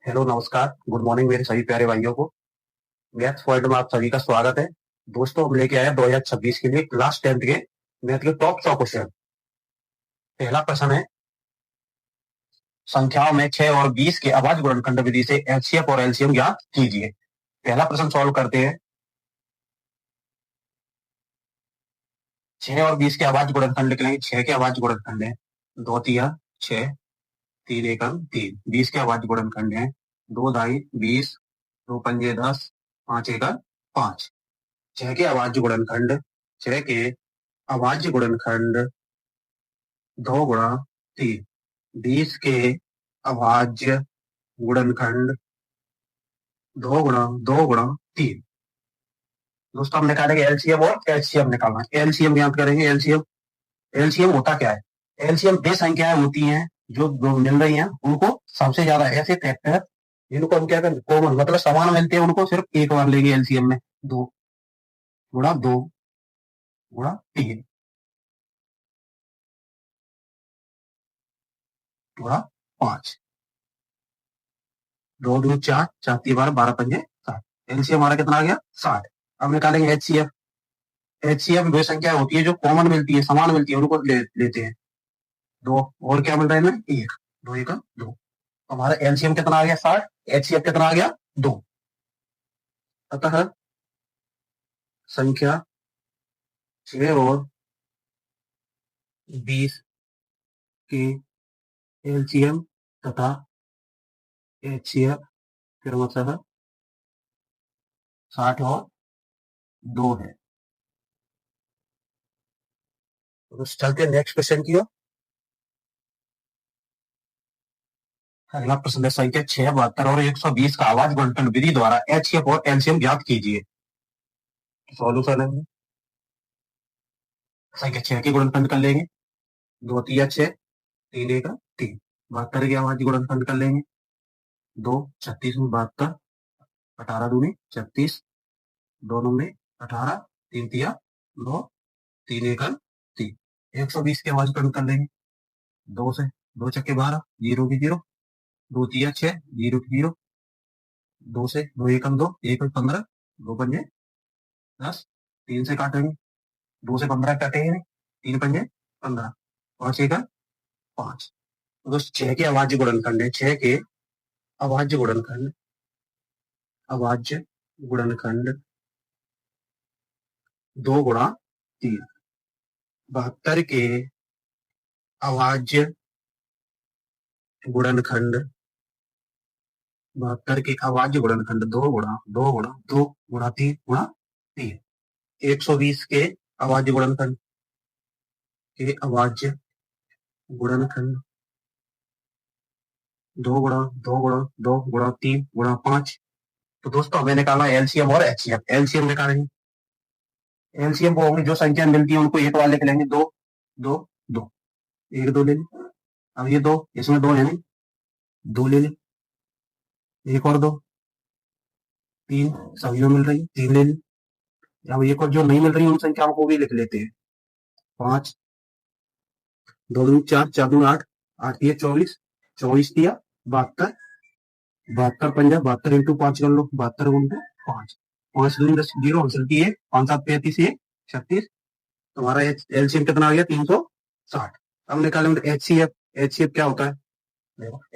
Hello नमस्कार good morning मेरे सभी प्यारे भाइयों को। मैथ्स वर्ल्ड में आप सभी का स्वागत है। दोस्तों हम लेके आए हैं 2026 के लिए क्लास 10th के मैथ के टॉप 100 क्वेश्चन। पहला प्रश्न है, संख्याओं में 6 और 20 के अभाज्य गुणनखंड विधि से एचसीएफ और एलसीएम ज्ञात कीजिए। पहला प्रश्न सॉल्व करते हैं। 6 और 20 के अभाज्य गुणनखंड निकलेंगे। 6 के अभाज्य गुणनखंड है 2 तिया 6, 3 एकम 3। 20 के अभाज्य गुणनखंड है 2 ढाई 20, 2 पंजे 10, 5 एकम 5। 6 के अभाज्य गुणनखंड 6 के अभाज्य गुणनखंड 2 गुणा 3। 20 के अभाज्य गुणनखंड 2 गुणा 3। दोस्तों हम निकालेंगे एलसीएम और एचसीएफ निकालना है। एलसीएम ज्ञात करेंगे। एलसीएम एलसीएम होता क्या है? एलसीएम वे संख्याएं होती हैं जो मिल रही हैं उनको सबसे ज्यादा ऐसे फैक्टर जिनको हम क्या करें कॉमन मतलब समान मिलते हैं उनको सिर्फ एक बार लेंगे एलसीएम में। 2 गुणा 3 गुणा 5। 2 दूनी 4, 4 तीन 12, 12 पंजे 60। एलसीएम हमारा कितना आ गया 60। अब निकालेंगे एचसीएफ। एचसीएफ वे संख्या होती है जो कॉमन मिलती है समान मिलती है उनको लेते हैं। 2 और क्या मिल रहा है हमें 1। 2 1 2। हमारा एलसीएम कितना आ गया 60। एचसीएफ कितना आ गया 2। अतः संख्या 6 और 20 के एलसीएम तथा एचसीएफ क्रमशः 60 और 2 है। तो चलते हैं नेक्स्ट क्वेश्चन की ओर। अगला प्रश्न है, संख्या 6, 72 और 120 का अभाज्य गुणनखंड विधि द्वारा एचसीएफ और एलसीएम ज्ञात कीजिए। सॉल्यूशन है, संख्या 6 के गुणनखंड कर लेंगे। 2 तिया 6, 3 एक 3। 72 के अभाज्य गुणनखंड कर लेंगे। 2 36 में 72, 18 दूनी 36, 2 में 18, 3 तिया 2, 3 एक 3। 120 के अभाज्य गुणनखंड कर लेंगे। 2 से 2 छक्के 12, 0 की 0, 2 तिया 6, 0 की 0, 2 से 2 एकम 2, 1 15, 2 पंजे 10, 3 से काटेंगे, 2 से 15 काटेंगे नहीं, 3 पंजे 15, 5 एक 5। तो दोस्त 6 के अभाज्य गुणनखंड है। 6 के अभाज्य गुणनखंड 2 गुणा 3। 72 के अभाज्य गुणनखंड 2 गुणा 2 गुणा 2 गुणा 3 गुणा 3। 120 के अभाज्य गुणनखंड 2 गुणा 2 गुणा 2 गुणा 3 गुणा 5। तो दोस्तों हमें निकालना एलसीएम और एचसीएफ। एलसीएम निकालेंगे। एलसीएम को होंगी जो संख्या मिलती है उनको एक बार लिख लेंगे। 2 2 2, 1 2 ले लें। अब ये 2 इसमें 2 है नहीं, 2 ले लें। एक और 2, 3 सभी में मिल रही है, 3 ले लें। अब एक और जो नहीं मिल रही उन संख्याओं को भी लिख लेते हैं। 5 2 दूनी 4, 4 दूनी 8, 8 तिया 24, 24 तिया 72, 72 पंजा 72 इंटू 5 कर लो, 72 गुणा 5, 5 दूनी 10, 0 आंसर की 5 7 35 1 36। तुम्हारा एलसीएम कितना आ गया 360। अब निकालेंगे एचसीएफ। एचसीएफ क्या होता है?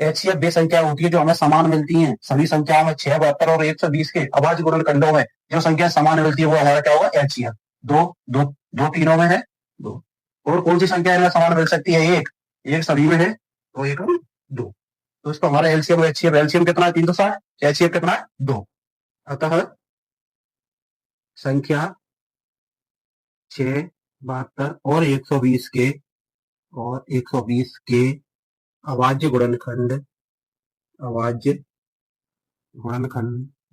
एचसीएफ वे संख्या होती है जो हमें समान मिलती हैं। सभी संख्याओं में 6, 72 और 120 के अभाज्य गुणनखंडों में जो संख्या समान मिलती है वो हमारा क्या होगा एचसीएफ। 2 2 2 तीनों में है 2। और कौन सी संख्या इनमें समान मिल सकती है? एक सभी में है तो 1 2। तो इसको हमारा एलसीएम एचसीएफ। एलसीएम कितना है 360, एचसीएफ कितना है 2। अतः संख्या 6, 72 और 120 के अभाज्य गुणनखंड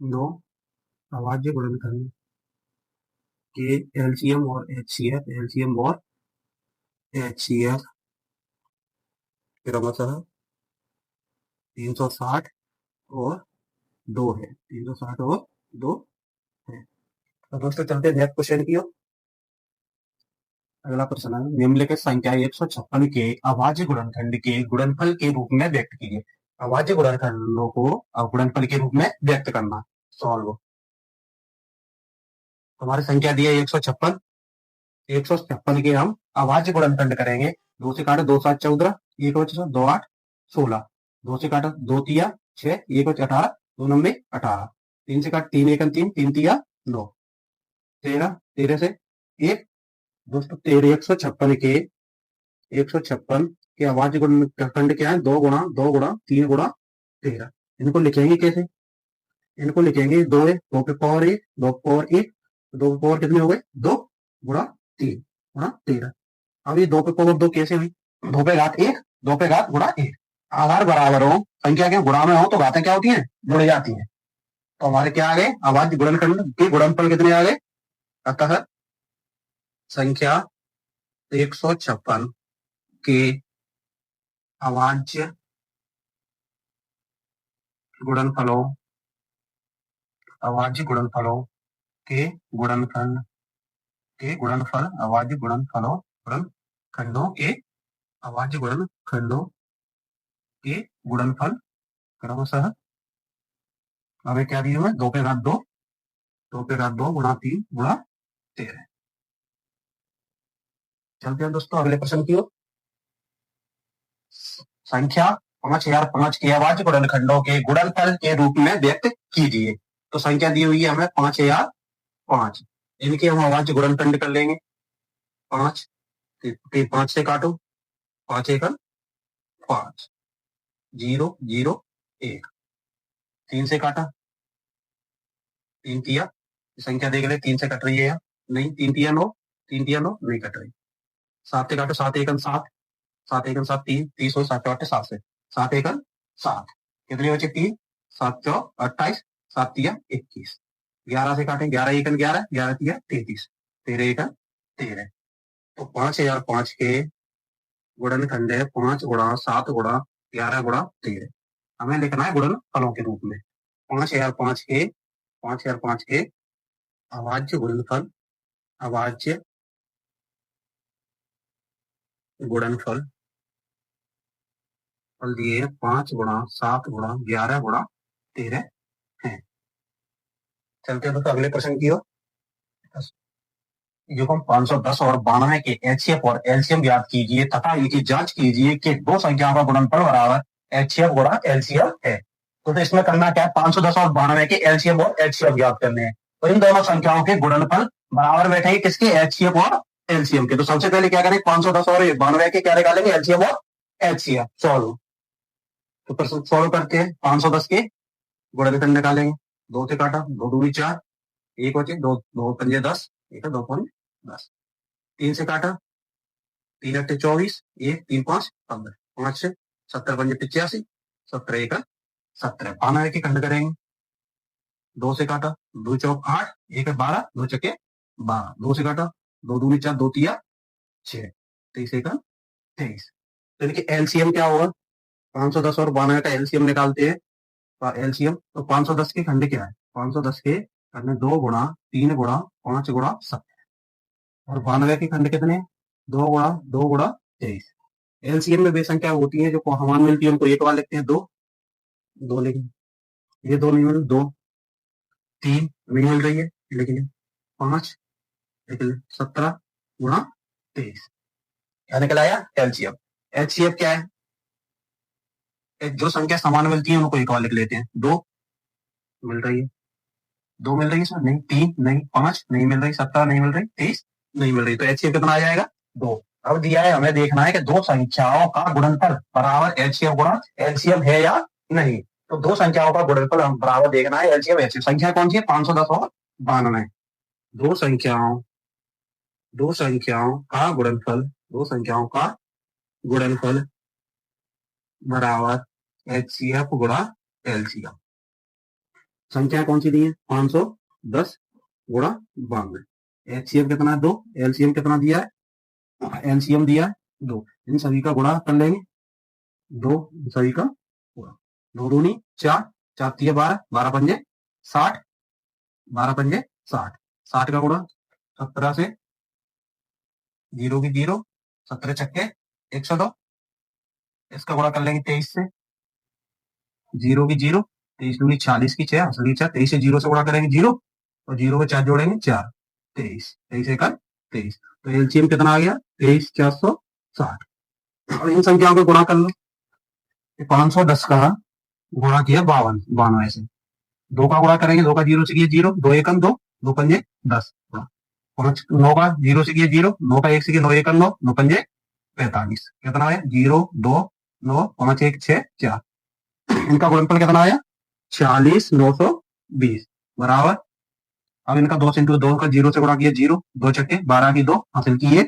दो अभाज्य गुणनखंड के एलसीएम और एचसीएफ क्रमशः 360 और 2 है। 360 और 2 है। तो दोस्तों चलते नेक्स्ट क्वेश्चन की ओर। अगला प्रश्न है, निम्नलिखित संख्या 156 के अभाज्य गुणनखंड के गुणनफल के रूप में व्यक्त कीजिए। अभाज्य गुणनखंडों को गुणनफल के रूप में व्यक्त करना। सॉल्व। हमारी संख्या दी है 156। 156 के हम अभाज्य गुणनखंड करेंगे। 2 से काटो 2 7 14, 1 बचे 2 8 16, 2 से काटो 2 तिया 6, 1 बचे 18, 2 9 18, 3 से काट 3 1 3, 3 तिया 9, 13, 13 से 1। दोस्तों 13 156 के अभाज्य गुणनखंड क्या है? 2 गुणा 2 गुणा 3 गुणा 13। इनको लिखेंगे कैसे? इनको लिखेंगे 2 है 2 पे पावर 1, 2 पावर 1, 2 पे पावर कितने हो गए? 2 गुणा 3 गुणा 13। अब ये 2 पे पावर 2 कैसे हुई? 2 पे घात 1, 2 पे घात गुणा 1। आधार बराबर हो, संख्या के गुणा में हो तो घातें क्या होती हैं? जुड़ जाती हैं। तो हमारे क्या आ गए? अभाज्य गुणनखंड के गुणनफल कितने आ गए? अतः संख्या 156 के अभाज्य गुणनफलों अभाज्य गुणनफलों के गुणनखंड के गुणनफल अभाज्य गुणनखंडों के अभाज्य गुणनखंडों के गुणनफल क्रमशः हमें क्या दिए हुए? 2 पे घात 2, 2 पे घात 2 गुणा 3 गुणा 13। चलते हैं दोस्तों अगले प्रश्न की ओर। संख्या 5005 के अभाज्य गुणनखंडों के गुणनफल के रूप में व्यक्त कीजिए। तो संख्या दी हुई है हमें 5005। इनके हम अभाज्य गुणनखंड कर लेंगे। 5 5 से काटो, 5 1 5, 0 0 1, 3 से काटा, 3 तिया संख्या देख ले 3 से कट रही है या नहीं? 3 तिया 9, 3 तिया 9 नहीं कट रही। 7 से काटो, 7 1 7, 7 1 7 3, 30 और 7 8 7 से 7 1 7, कितने बचे? 3 7 4 28, 7 तिया 21। 11 से काटें, 11 1 11, 11 तिया 33, 13 1 13। तो 5005 के गुणनखंड है 5 गुणा 7 गुणा 11 गुणा 13। हमें लिखना है गुणनफलों के रूप में। 5005 के अभाज्य गुणनफल फल दिए 5 गुणा 7 गुणा 11 गुणा 13 है। चलते हैं तो अगले प्रश्न की ओर। युग्म 510 और 92 के एचसीएफ और एलसीएम ज्ञात कीजिए तथा इनकी जांच कीजिए कि दो संख्याओं का गुणनफल बराबर एचसीएफ गुणा एलसीएम है। तो इसमें करना क्या है? 510 और 92 के एलसीएम और एचसीएफ ज्ञात करने हैं। तो इन दोनों संख्याओं के गुणनफल बराबर बैठेंगे किसके? एचसीएफ और एलसीएम के। तो सबसे पहले क्या करें? 510 और 92 के क्या निकालेंगे? एलसीएम और एचसीएफ। सॉल्व। तो प्रश्न सॉल्व करते हैं। 510 के गुणनखंड निकालेंगे। 2 से काटा, 2 दूनी 4, 1 बचे 2, 2 पंजे 10, 1 2 पॉइंट 10। 3 से काटा, 3 8 24, 1 3 5 15, 5 से 70 पंजे 85, 17 1 17। 92 के खंड करेंगे। 2 से काटा, 2 चौक 8, 1 12, 2 चके 12, 2 से काटा, 2 दूनी 4, 2 तिया 6, 23 1 23। तो इनके एलसीएम क्या होगा? 510 और 92 का एलसीएम निकालते हैं। एलसीएम तो 510 के खंड क्या है? 510 के खंड 2 गुणा 3 गुणा 5 गुणा 7, और 92 के खंड कितने? 2 गुणा 2 गुणा 23। एलसीएम में वे संख्या होती है जो समान मिलती है, उनको एक बार लिखते हैं। 2 2 लिखें, ये 2 नहीं मिल, 2 3 नहीं मिल रही है, लिख लें 5, लिख लें 17 गुणा 23। क्या निकल आया? एलसीएम। एचसीएफ क्या है? जो संख्या समान मिलती है उनको एक बार लिख लेते हैं। 2 मिल रही है, 2 मिल रही है सर नहीं, 3 नहीं, 5 नहीं मिल रही, 17 नहीं मिल रही, 23 नहीं मिल रही। तो एचसीएफ कितना आ जाएगा? 2। अब दिया है, हमें देखना है कि दो संख्याओं का गुणनफल बराबर एचसीएफ गुणा एलसीएम है या नहीं। तो दो संख्याओं का गुणनफल हम बराबर देखना है एलसीएम एचसीएफ। संख्या कौन सी है? 510 और 92। दो संख्याओं का गुणनफल बराबर एचसीएफ गुणा एलसीएम। संख्या कौन सी दी है? 510 गुणा 92। एचसीएफ कितना है? 2। एलसीएम कितना दिया है? एलसीएम दिया है 2। इन सभी का गुणा कर लेंगे। 2 सभी का गुणा, 2 दूनी 4, 4 तिया 12, 12 पंजे 60, 12 पंजे 60, 60 का गुणा 17 से 0 की 0, 17 छक्के 102। इसका गुणा कर लेंगे 23 से, जीरो की जीरो, 23 दूनी 40 की 6, 23 से जीरो से गुणा करेंगे जीरो, और जीरो में 4 जोड़ेंगे 4, 23, 23 एकड़ 23। तो एलसीएम कितना आ गया? 23,460। और इन संख्याओं को गुणा कर लो। 510 का गुणा किया 52, 92 से। 2 का गुणा करेंगे, 2 का जीरो से किया जीरो, 2 एकम 2, 2 पंजे 10। 9 का जीरो से किया जीरो, 9 का 1 से किया 9 एकम 9, 9 पंजे 45। कितना आया? 0 2 9 5 1 6 4। इनका गुणनफल कितना आया? 46,920 बराबर। अब इनका 2 से इंटू 2 का जीरो से गुणा किया जीरो, 2 छक्के 12 की 2 हासिल किए,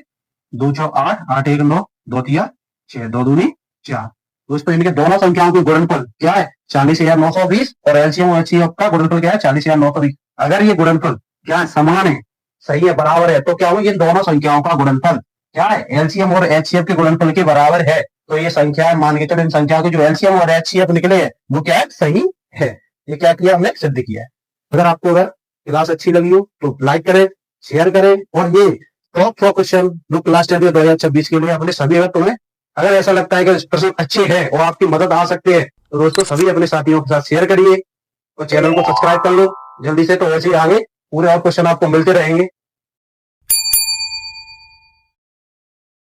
2 चौ 8, 8 1 9, 2 तिया 6, 2 दूनी 4। दोस्तों इनके दोनों संख्याओं के गुणनफल क्या है? 40,920, और एलसीएम और एचसीएफ का गुणनफल क्या है? 40,920। अगर ये गुणनफल क्या है? समान है, सही है, बराबर है, तो क्या हो? ये दोनों संख्याओं का गुणनफल क्या है? एलसीएम और एचसीएफ के गुणनफल के बराबर है। तो ये संख्या मान के चलो, इन संख्या के जो एलसीएम और एचसीएफ निकले हैं वो क्या है? सही है। ये क्या किया हमने? सिद्ध किया है। अगर आपको क्लास अच्छी लगी हो तो लाइक करें, शेयर करें, और ये टॉप 4 क्वेश्चन जो क्लास 10 2026 के लिए अपने सभी, अगर तुम्हें अगर ऐसा लगता है कि प्रश्न अच्छे हैं और आपकी मदद आ सकते हैं, तो दोस्तों सभी अपने साथियों के साथ शेयर करिए और चैनल को सब्सक्राइब कर लो जल्दी से। तो ऐसे ही आगे पूरे और क्वेश्चन आपको मिलते रहेंगे।